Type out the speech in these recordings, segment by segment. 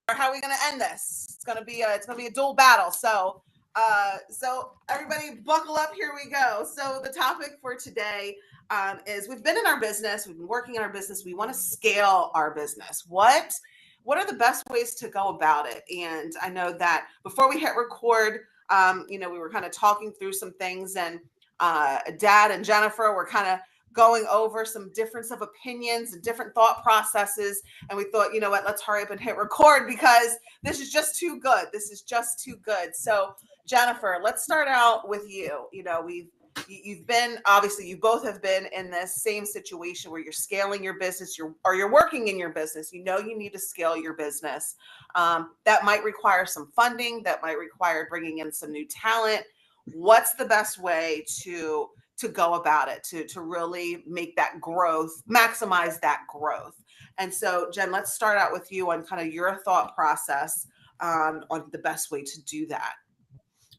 How are we going to end this? It's going to be a dual battle. So everybody buckle up. Here we go. So the topic for today is we've been in our business. We've been working in our business. We want to scale our business. What are the best ways to go about it? And I know that before we hit record, we were kind of talking through some things, and Dad and Jennifer were kind of going over some difference of opinions and different thought processes. And we thought, you know what, let's hurry up and hit record because this is just too good. This is just too good. So Jennifer, let's start out with you. You've been, obviously you both have been in this same situation where you're scaling your business, you're working in your business. You know, you need to scale your business. That might require some funding, that might require bringing in some new talent. What's the best way to go about it, to really make that growth, maximize that growth? And so, Jen, let's start out with you on kind of your thought process on the best way to do that.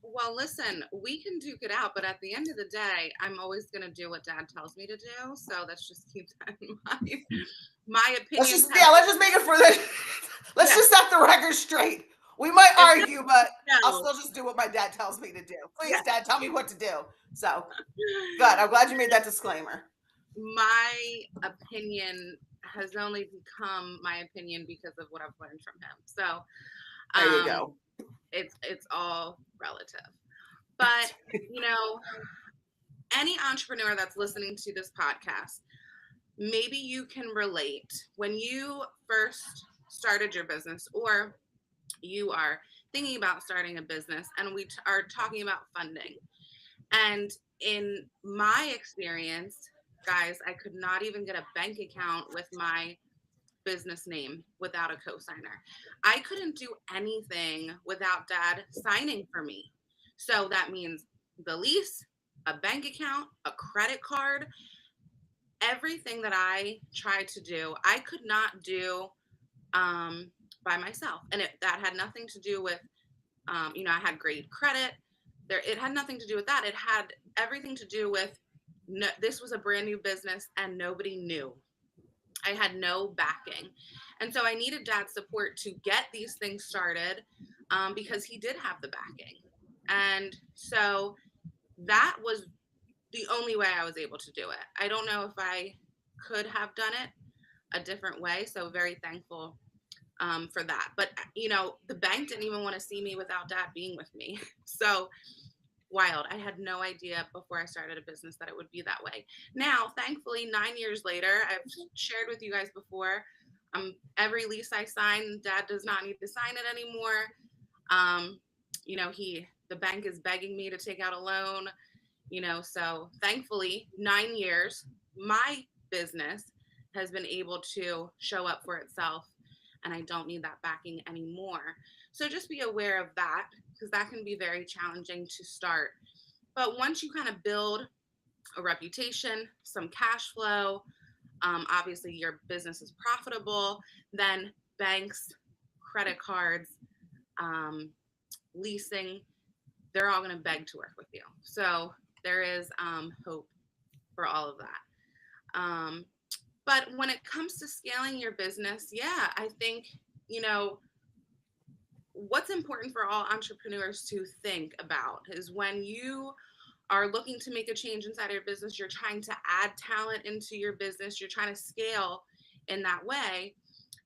Well, listen, we can duke it out, but at the end of the day, I'm always going to do what Dad tells me to do. So let's just keep that in mind. My opinions have, Let's just make it for this. Let's yes, just set the record straight. We might it's just argue, but I'll no, still just do what my dad tells me to do. Please, yes. Dad, tell me what to do. So good. I'm glad you made that disclaimer. My opinion has only become my opinion because of what I've learned from him. So There you um, go. it's all relative. But you know, any entrepreneur that's listening to this podcast, maybe you can relate when you first started your business, or you are thinking about starting a business, and we are talking about funding. And in my experience, guys, I could not even get a bank account with my business name without a cosigner. I couldn't do anything without Dad signing for me. So that means the lease, a bank account, a credit card, everything that I tried to do, I could not do by myself. And that had nothing to do with, I had great credit. It had nothing to do with that. It had everything to do with, no, this was a brand new business and nobody knew. I had no backing. And so I needed Dad's support to get these things started, because he did have the backing. And so that was the only way I was able to do it. I don't know if I could have done it a different way. So very thankful for that. But, the bank didn't even want to see me without Dad being with me. So wild. I had no idea before I started a business that it would be that way. Now, thankfully, 9 years later, I've shared with you guys before, every lease I sign, Dad does not need to sign it anymore. Um, the bank is begging me to take out a loan, so thankfully, 9 years, my business has been able to show up for itself, and I don't need that backing anymore. So just be aware of that, because that can be very challenging to start. But once you kind of build a reputation, some cash flow, obviously your business is profitable, then banks, credit cards, um, leasing, they're all going to beg to work with you. So there is hope for all of that. But when it comes to scaling your business, yeah, I think, you know, what's important for all entrepreneurs to think about is when you are looking to make a change inside of your business, you're trying to add talent into your business, you're trying to scale in that way,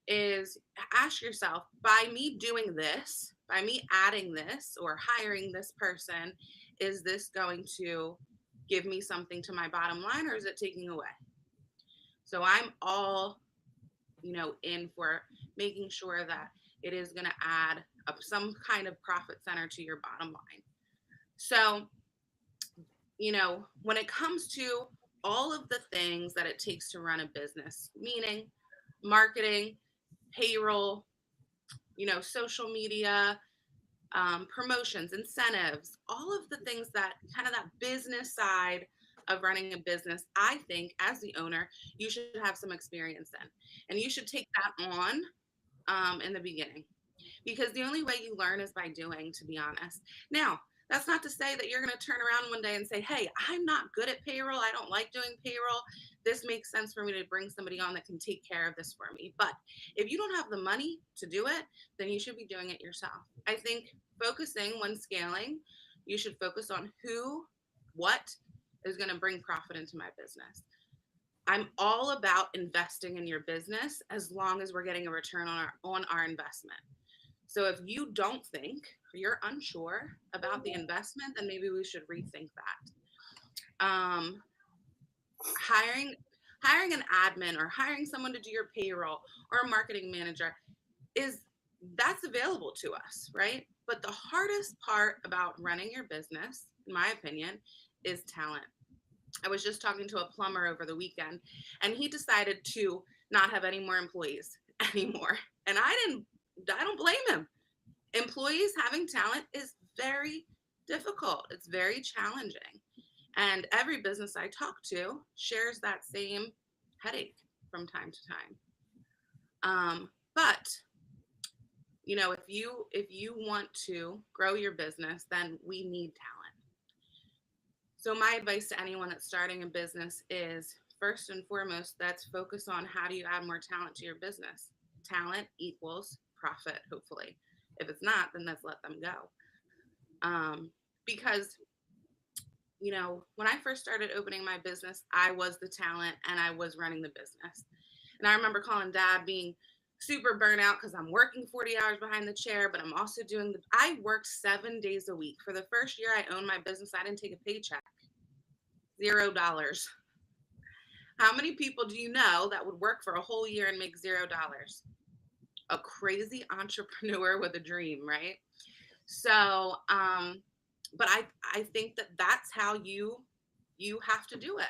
is ask yourself, by me doing this, by me adding this or hiring this person, is this going to give me something to my bottom line, or is it taking away? So I'm all, in for making sure that it is going to add up some kind of profit center to your bottom line. So, when it comes to all of the things that it takes to run a business, meaning marketing, payroll, social media, promotions, incentives, all of the things that kind of that business side of running a business, I think as the owner, you should have some experience in. And you should take that on in the beginning, because the only way you learn is by doing, to be honest. Now, That's not to say that you're going to turn around one day and say, hey, I'm not good at payroll. I don't like doing payroll. This makes sense for me to bring somebody on that can take care of this for me. But if you don't have the money to do it, then you should be doing it yourself. I think focusing when scaling, you should focus on who, what is going to bring profit into my business. I'm all about investing in your business as long as we're getting a return on our investment. So if you don't think, or you're unsure about the investment, then maybe we should rethink that. Hiring an admin or hiring someone to do your payroll or a marketing manager that's available to us, right? But the hardest part about running your business, in my opinion, is talent. I was just talking to a plumber over the weekend, and he decided to not have any more employees anymore. And I don't blame him. Employees having talent is very difficult. It's very challenging. And every business I talk to shares that same headache from time to time. But if you want to grow your business, then we need talent. So my advice to anyone that's starting a business is, first and foremost, let's focus on how do you add more talent to your business. Talent equals profit, hopefully. If it's not, then let's let them go. Because, when I first started opening my business, I was the talent and I was running the business. And I remember calling Dad being super burnout because I'm working 40 hours behind the chair, but I'm also I worked 7 days a week. For the first year I owned my business, I didn't take a paycheck. $0. How many people do you know that would work for a whole year and make $0? A crazy entrepreneur with a dream, right? So, but I think that's how you have to do it.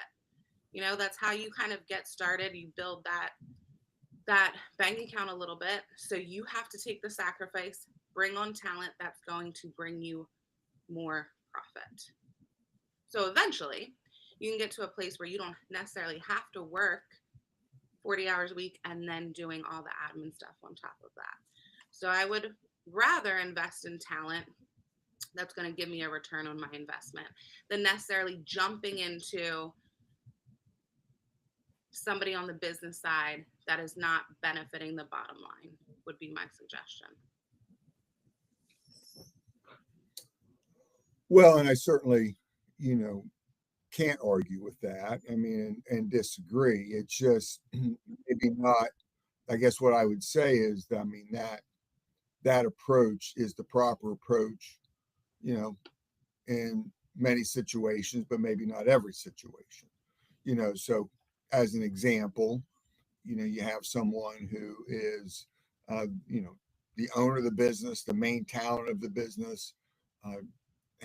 That's how you kind of get started. You build that bank account a little bit. So you have to take the sacrifice, bring on talent that's going to bring you more profit. So eventually you can get to a place where you don't necessarily have to work 40 hours a week and then doing all the admin stuff on top of that. So I would rather invest in talent that's going to give me a return on my investment than necessarily jumping into somebody on the business side that is not benefiting the bottom line, would be my suggestion. Well, and I certainly, can't argue with that. I mean, and disagree. It's just maybe not. I guess what I would say is, that, I mean, that approach is the proper approach, in many situations, but maybe not every situation. So as an example, you have someone who is, the owner of the business, the main talent of the business,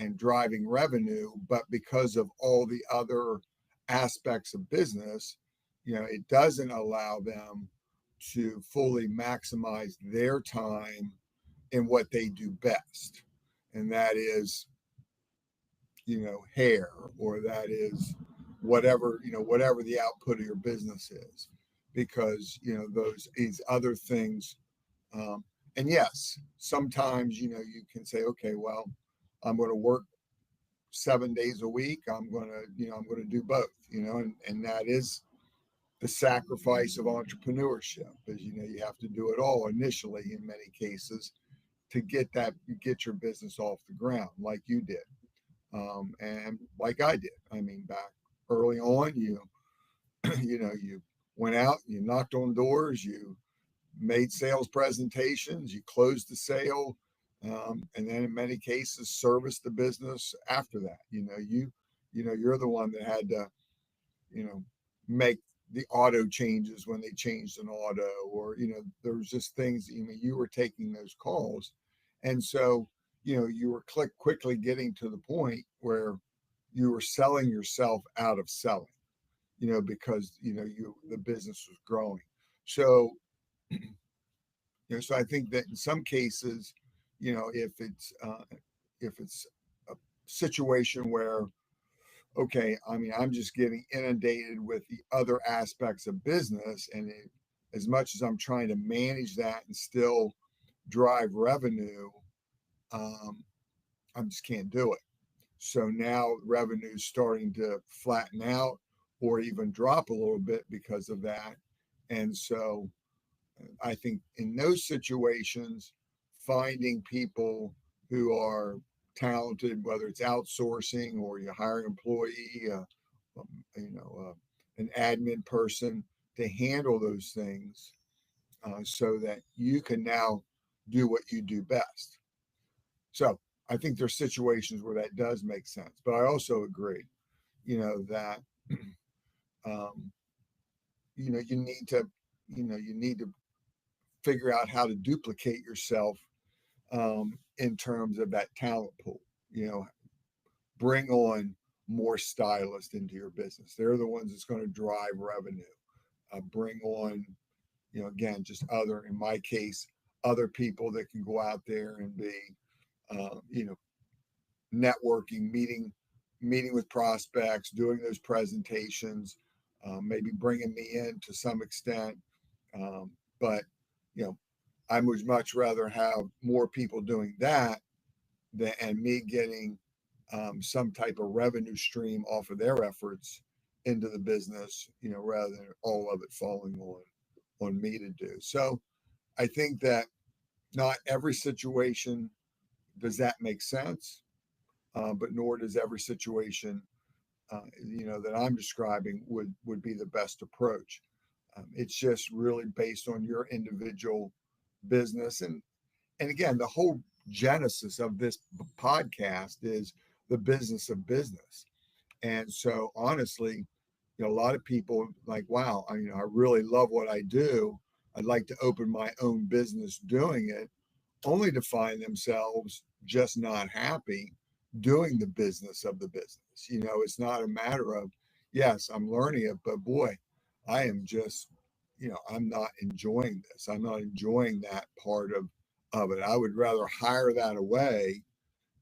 and driving revenue, but because of all the other aspects of business, it doesn't allow them to fully maximize their time in what they do best. And that is, hair, or that is whatever the output of your business is, because, these other things. And yes, sometimes, you can say, okay, well, I'm going to work 7 days a week. I'm going to do both, and that is the sacrifice of entrepreneurship, is, you have to do it all initially in many cases to get your business off the ground, like you did. And like I did. I mean, back early on, you went out, you knocked on doors, you made sales presentations, you closed the sale, and then in many cases serviced the business after that. You're the one that had to, make the auto changes when they changed an auto, or there was just things, you were taking those calls. And so you were quickly getting to the point where you were selling yourself out of selling, because the business was growing. So so I think that in some cases, if it's a situation where, okay, I mean, I'm just getting inundated with the other aspects of business, and as much as I'm trying to manage that and still drive revenue, I just can't do it. So now revenue is starting to flatten out or even drop a little bit because of that. And so I think in those situations, finding people who are talented, whether it's outsourcing or you hire an employee, an admin person to handle those things, so that you can now do what you do best. So I think there's situations where that does make sense, but I also agree, that um, you need to, you need to figure out how to duplicate yourself, in terms of that talent pool. Bring on more stylists into your business. They're the ones that's going to drive revenue. Bring on, again, just other, in my case, other people that can go out there and be, uh, you know, networking, meeting with prospects, doing those presentations, maybe bringing me in to some extent. But, you know, I would much rather have more people doing that and me getting, some type of revenue stream off of their efforts into the business, rather than all of it falling on me to do. So I think that not every situation does that make sense, but nor does every situation, that I'm describing would be the best approach. It's just really based on your individual business, and again, the whole genesis of this podcast is the business of business. And so honestly, a lot of people like, wow, I really love what I do. I'd like to open my own business doing it, only to find themselves just not happy doing the business of the business. It's not a matter of, yes, I'm learning it, but boy, I am just, I'm not enjoying this. I'm not enjoying that part of it. I would rather hire that away,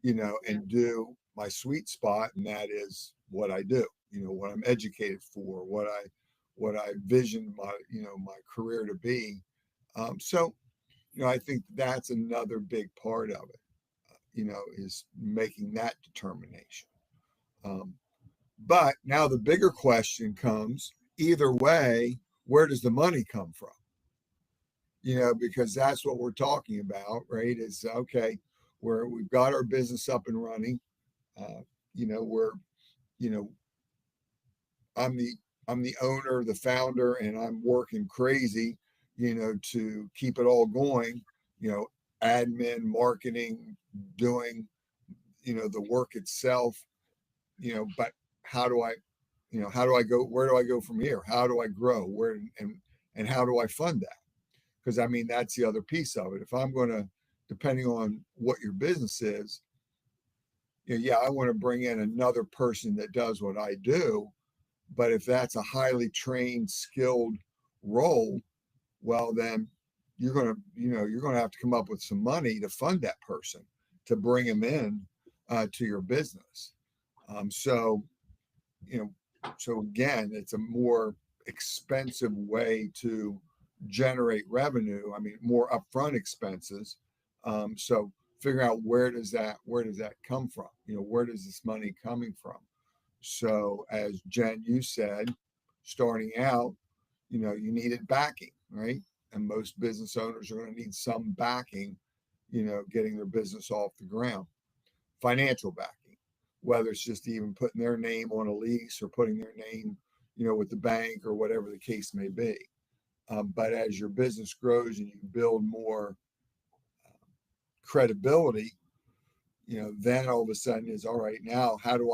and do my sweet spot, and that is what I do. What I'm educated for, what I visioned my career to be. So I think that's another big part of it. Is making that determination. Um, but now the bigger question comes: either way, where does the money come from? Because that's what we're talking about, right? Is okay, we've got our business up and running. Uh, we're, you know, I'm the owner, the founder, and I'm working crazy, to keep it all going. Admin, marketing, doing, the work itself. But how do I, how do I go? Where do I go from here? How do I grow? Where and how do I fund that? Because I mean, that's the other piece of it. If I'm going to, depending on what your business is, yeah, I want to bring in another person that does what I do. But if that's a highly trained, skilled role, well, then you're going to have to come up with some money to fund that person, to bring him in, to your business. So, so again, it's a more expensive way to generate revenue. I mean, more upfront expenses. So figure out where does that come from? Where does this money coming from? So as Jen, you said, starting out, you needed backing, right? And most business owners are going to need some backing, getting their business off the ground. Financial backing, whether it's just even putting their name on a lease or putting their name, with the bank or whatever the case may be. But as your business grows and you build more credibility, then all of a sudden is all right. Now, how do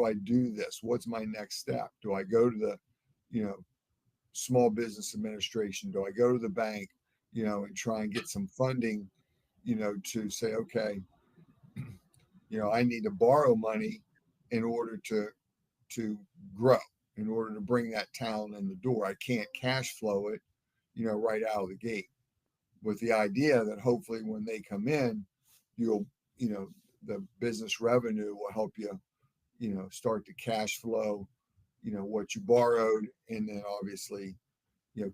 I do this? What's my next step? Do I go to the, Small Business Administration? Do I go to the bank, and try and get some funding, to say, okay, I need to borrow money in order to grow, in order to bring that talent in the door. I can't cash flow it, right out of the gate, with the idea that hopefully when they come in, you'll, the business revenue will help you, start to cash flow, what you borrowed, and then obviously,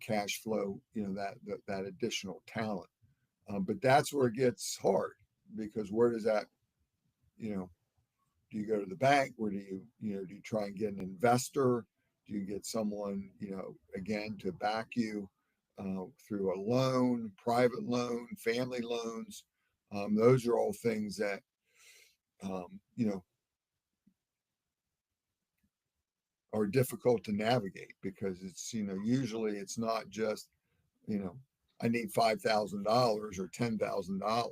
cash flow, that additional talent. But that's where it gets hard, because where does that, you know, do you go to the bank, or do you try and get an investor? Do you get someone, again, to back you through a loan, private loan, family loans? Those are all things that, you know, are difficult to navigate, because it's, usually it's not just, I need $5,000 or $10,000.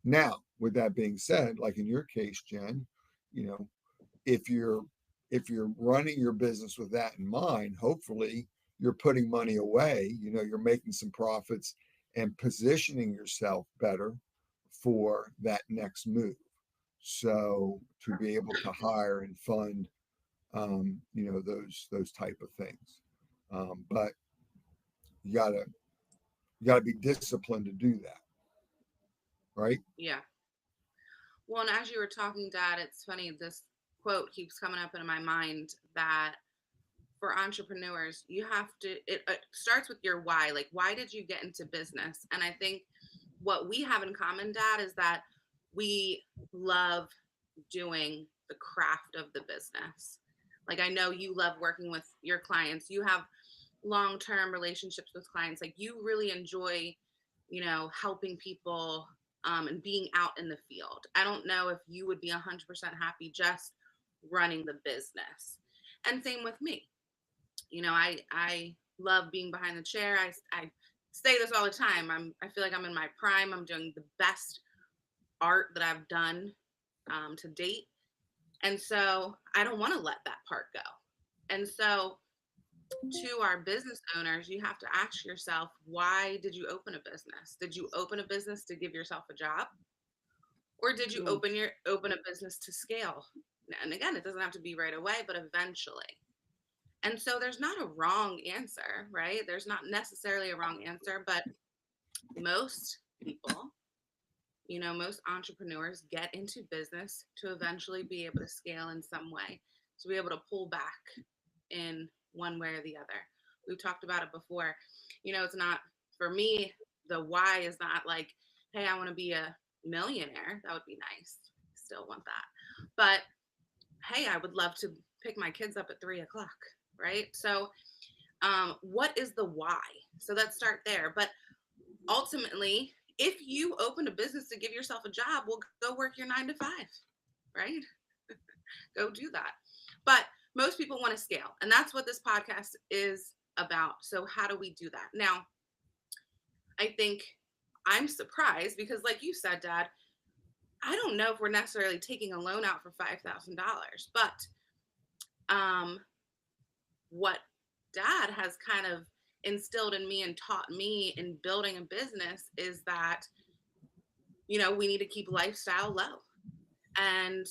Now, with that being said, like in your case, Jen, you know, if you're running your business with that in mind, hopefully you're putting money away, you're making some profits and positioning yourself better for that next move. So to be able to hire and fund, those type of things. But you gotta be disciplined to do that, right? Yeah. Well, and as you were talking, Dad, it's funny, this quote keeps coming up in my mind that for entrepreneurs, you have to, it starts with your why. Like, why did you get into business? And I think what we have in common, Dad, is that we love doing the craft of the business. Like, I know you love working with your clients. You have long-term relationships with clients. Like, you really enjoy, helping people and being out in the field. I don't know if you would be 100% happy just running the business. And same with me. I love being behind the chair. I say this all the time. I feel like I'm in my prime. I'm doing the best art that I've done to date. And so I don't want to let that part go. And so to our business owners, you have to ask yourself, why did you open a business? Did you open a business to give yourself a job? Or did you open a business to scale? And again, it doesn't have to be right away, but eventually. And so there's not a wrong answer, right? There's not necessarily a wrong answer, but most people, most entrepreneurs get into business to eventually be able to scale in some way, to be able to pull back in one way or the other. We've talked about it before. It's not, for me, the why is not like, hey, I want to be a millionaire. That would be nice. Still want that. But hey, I would love to pick my kids up at 3:00, right? So what is the why? So let's start there. But ultimately, if you open a business to give yourself a job, well, go work your 9 to 5, right? Go do that. But most people want to scale, and that's what this podcast is about. So how do we do that? Now, I think I'm surprised because, like you said, Dad, I don't know if we're necessarily taking a loan out for $5,000, but what Dad has kind of instilled in me and taught me in building a business is that, we need to keep lifestyle low. And,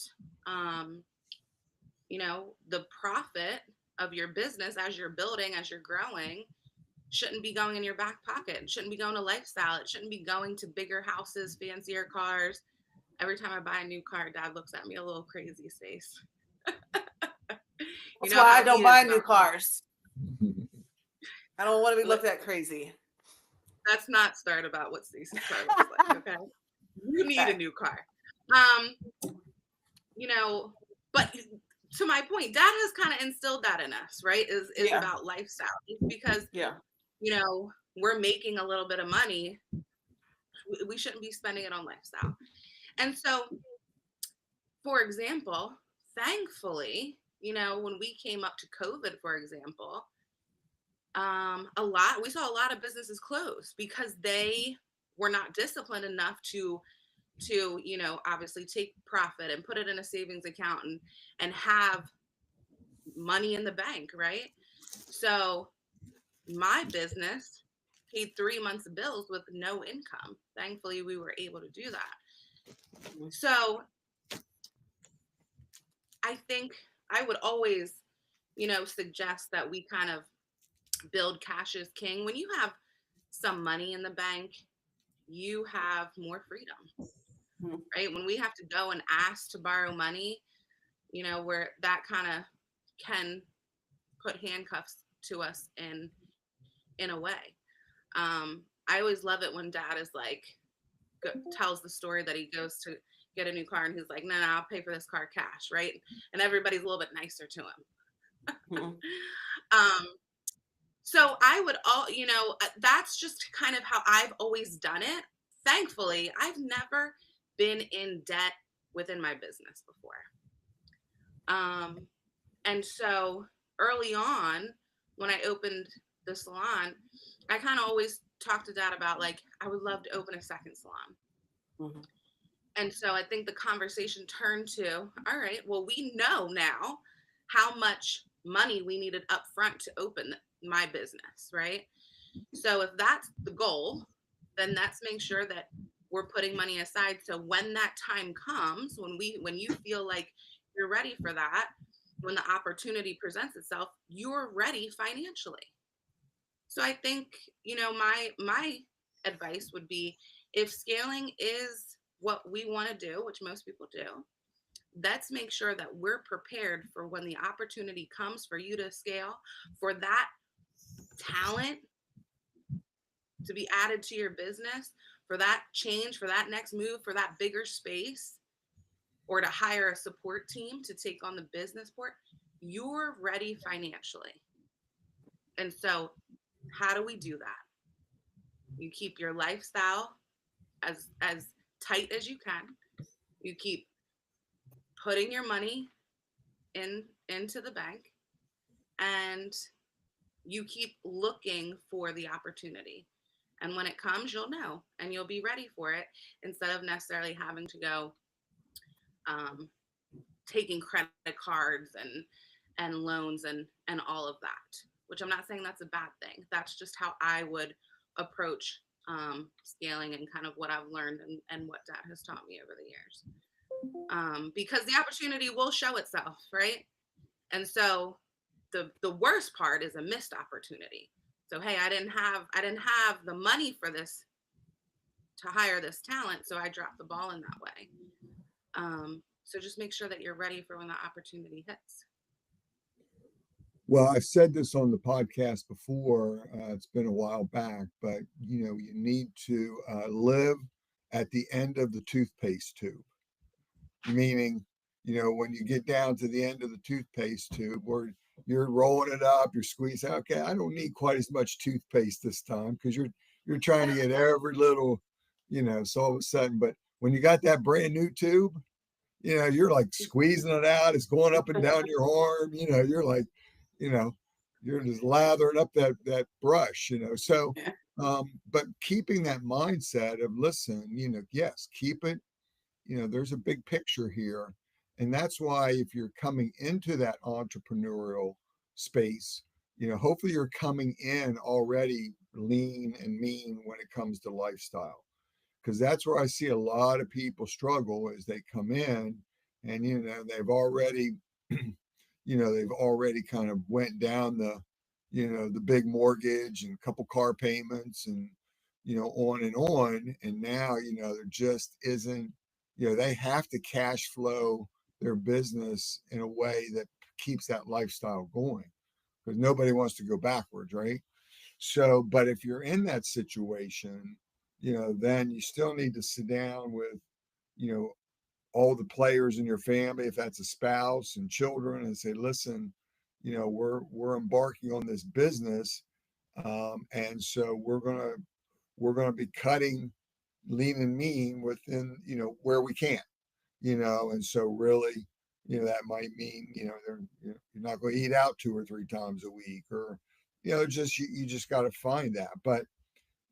the profit of your business as you're building, as you're growing, shouldn't be going in your back pocket. It shouldn't be going to lifestyle. It shouldn't be going to bigger houses, fancier cars. Every time I buy a new car, Dad looks at me a little crazy face. That's why I don't buy new cars. I don't want to be looked at crazy. Let's not start about what Stacey's car looks like, okay? You need a new car. But to my point, Dad has kind of instilled that in us, right? Is about lifestyle. Because, we're making a little bit of money. We shouldn't be spending it on lifestyle. And so, for example, thankfully, when we came up to COVID, for example, we saw a lot of businesses close because they were not disciplined enough to obviously take profit and put it in a savings account and have money in the bank, right? So my business paid 3 months of bills with no income. Thankfully, we were able to do that. So I think I would always, suggest that we kind of build cash is king. When you have some money in the bank, you have more freedom, right? When we have to go and ask to borrow money, where that kind of can put handcuffs to us in a way. I always love it when Dad is like, tells the story that he goes to get a new car, and he's like, no, I'll pay for this car cash, right? And everybody's a little bit nicer to him. Mhm. So I would that's just kind of how I've always done it. Thankfully, I've never been in debt within my business before. And so early on, when I opened the salon, I kind of always talked to Dad about, like, I would love to open a second salon. Mhm. And so I think the conversation turned to, all right, well, we know now how much money we needed up front to open my business, right? So if that's the goal, then let's make sure that we're putting money aside. So when that time comes, when you feel like you're ready for that, when the opportunity presents itself, you're ready financially. So I think, my advice would be, if scaling is what we want to do, which most people do, let's make sure that we're prepared for when the opportunity comes for you to scale, for that talent to be added to your business, for that change, for that next move, for that bigger space, or to hire a support team to take on the business part. You're ready financially. And so, how do we do that? You keep your lifestyle as tight as you can. You keep putting your money into the bank, and you keep looking for the opportunity. And when it comes, you'll know, and you'll be ready for it, instead of necessarily having to go taking credit cards and loans and all of that, which I'm not saying that's a bad thing. That's just how I would approach scaling, and kind of what I've learned, and what Dad has taught me over the years. Because the opportunity will show itself, right? And so the worst part is a missed opportunity. So, hey, I didn't have the money for this, to hire this talent, so I dropped the ball in that way. So just make sure that you're ready for when the opportunity hits. Well, I've said this on the podcast before. It's been a while back, but you need to live at the end of the toothpaste tube. Meaning, when you get down to the end of the toothpaste tube, where you're rolling it up, you're squeezing. Okay, I don't need quite as much toothpaste this time, because you're trying to get every little, So all of a sudden, but when you got that brand new tube, you're like squeezing it out. It's going up and down your arm. You're like, you're just lathering up that brush. So, but keeping that mindset of, listen, yes, keep it. There's a big picture here. And that's why, if you're coming into that entrepreneurial space, hopefully you're coming in already lean and mean when it comes to lifestyle. Because that's where I see a lot of people struggle, as they come in and, they've already, they've already kind of went down the big mortgage and a couple car payments and, on and on. And now, there just isn't, they have to cash flow their business in a way that keeps that lifestyle going, because nobody wants to go backwards, right? So, but if you're in that situation, then you still need to sit down with, all the players in your family, if that's a spouse and children, and say, listen, we're embarking on this business. And so we're gonna be cutting lean and mean within, where we can, and so really, that might mean, you're not going to eat out 2 or 3 times a week, or, just, you just got to find that. But,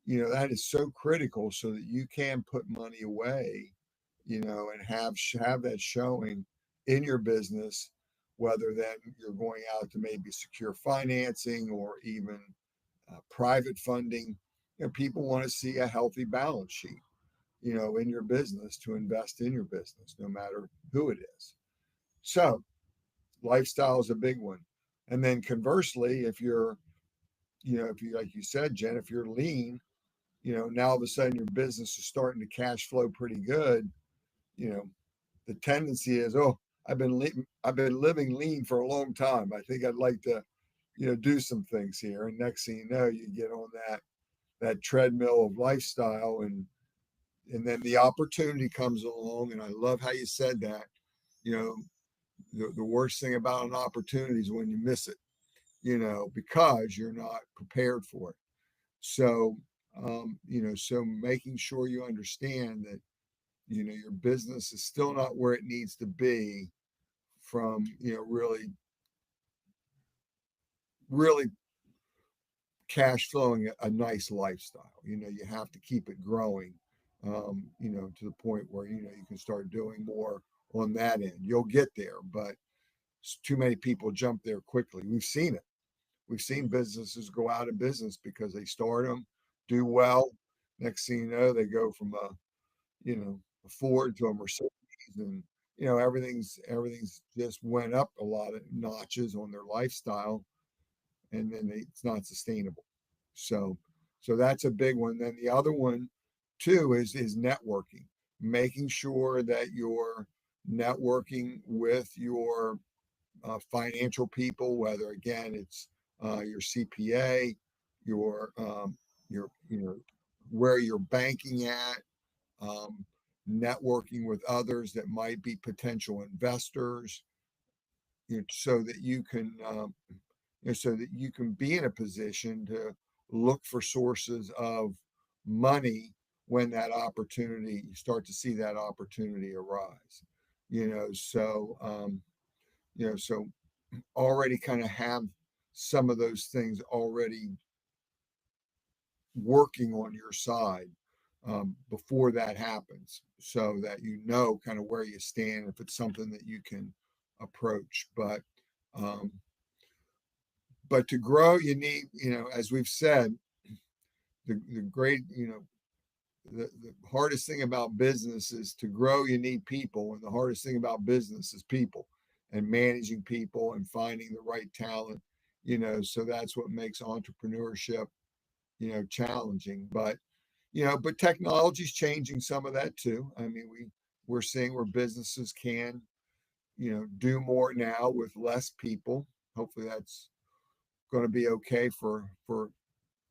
that is so critical, so that you can put money away, and have that showing in your business, whether then you're going out to maybe secure financing, or even private funding. People want to see a healthy balance sheet, in your business, to invest in your business, no matter who it is. So lifestyle is a big one. And then conversely, if you're, if you, like you said, Jen, if you're lean, now all of a sudden your business is starting to cash flow pretty good. The tendency is, oh, I've been living lean for a long time. I think I'd like to, do some things here. And next thing you know, you get on that treadmill of lifestyle, and then the opportunity comes along. And I love how you said that. You know, the worst thing about an opportunity is when you miss it, you know, because you're not prepared for it. So, you know, so making sure you understand that, you know, your business is still not where it needs to be from, you know, really cash flowing a nice lifestyle. You know, you have to keep it growing, you know, to the point where, you know, you can start doing more on that end. You'll get there, but too many people jump there quickly. We've seen it. We've seen businesses go out of business because they start them, do well. Next thing you know, they go from a, you know, a Ford to a Mercedes, and you know, everything's just went up a lot of notches on their lifestyle, and then it's not sustainable. So, so that's a big one. Then the other one too is networking, making sure that you're networking with your financial people, whether again it's your CPA, your you know where you're banking at, um, networking with others that might be potential investors, you know, so that you can you know, so that you can be in a position to look for sources of money when that opportunity you start to see that opportunity arise. You know, so you know, so already kind of have some of those things already working on your side before that happens, so that you know kind of where you stand if it's something that you can approach. Um, but to grow, you need, you know, as we've said, the great, you know, the hardest thing about business is to grow, you need people. And the hardest thing about business is people and managing people and finding the right talent, you know, so that's what makes entrepreneurship, you know, challenging. But, you know, but technology's changing some of that too. I mean, we're seeing where businesses can, you know, do more now with less people. Hopefully that's going to be okay for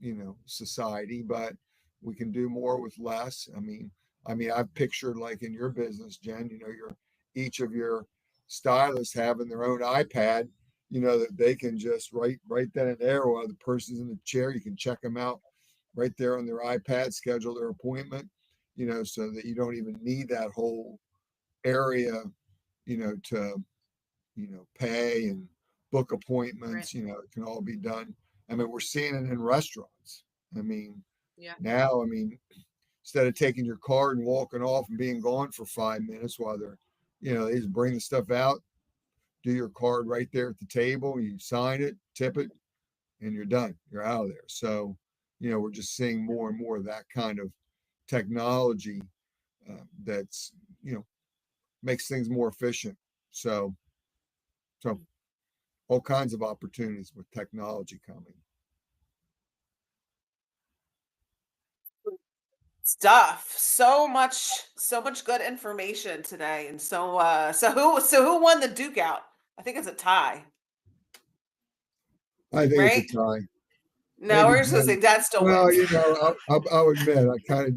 you know society, but we can do more with less. I mean I've pictured like in your business, Jen, you know, your each of your stylists having their own iPad, you know, that they can just right then and there while the person's in the chair, you can check them out right there on their iPad, schedule their appointment, you know, so that you don't even need that whole area, you know, to, you know, pay and book appointments, Right. you know, it can all be done. I mean, we're seeing it in restaurants. I mean, Yeah. now, I mean, instead of taking your card and walking off and being gone for 5 minutes while they're, you know, they just bring the stuff out, do your card right there at the table, you sign it, tip it, and you're done. You're out of there. So, you know, we're just seeing more and more of that kind of technology that's, you know, makes things more efficient. So, so all kinds of opportunities with technology coming. Stuff. So much good information today. And so who won the Duke out? I think it's a tie, I think it's a right? tie. No, Maybe we're just gonna say Jen. dad still Well, wins. you know, I'll admit, I kind of,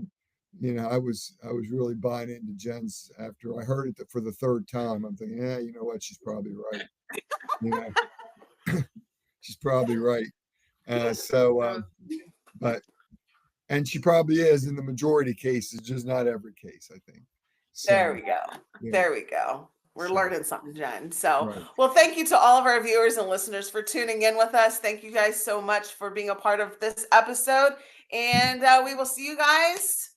you know, I was really buying into Jen's after I heard it for the third time. I'm thinking, yeah, you know what, she's probably right. You know, she's probably right. That was But and she probably is in the majority cases, just not every case, I think. There So we go. yeah, There we go. We're so learning something, Jen. So, right. well, thank you to all of our viewers and listeners for tuning in with us. Thank you guys so much for being a part of this episode. And we will see you guys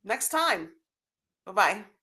next time. Bye bye.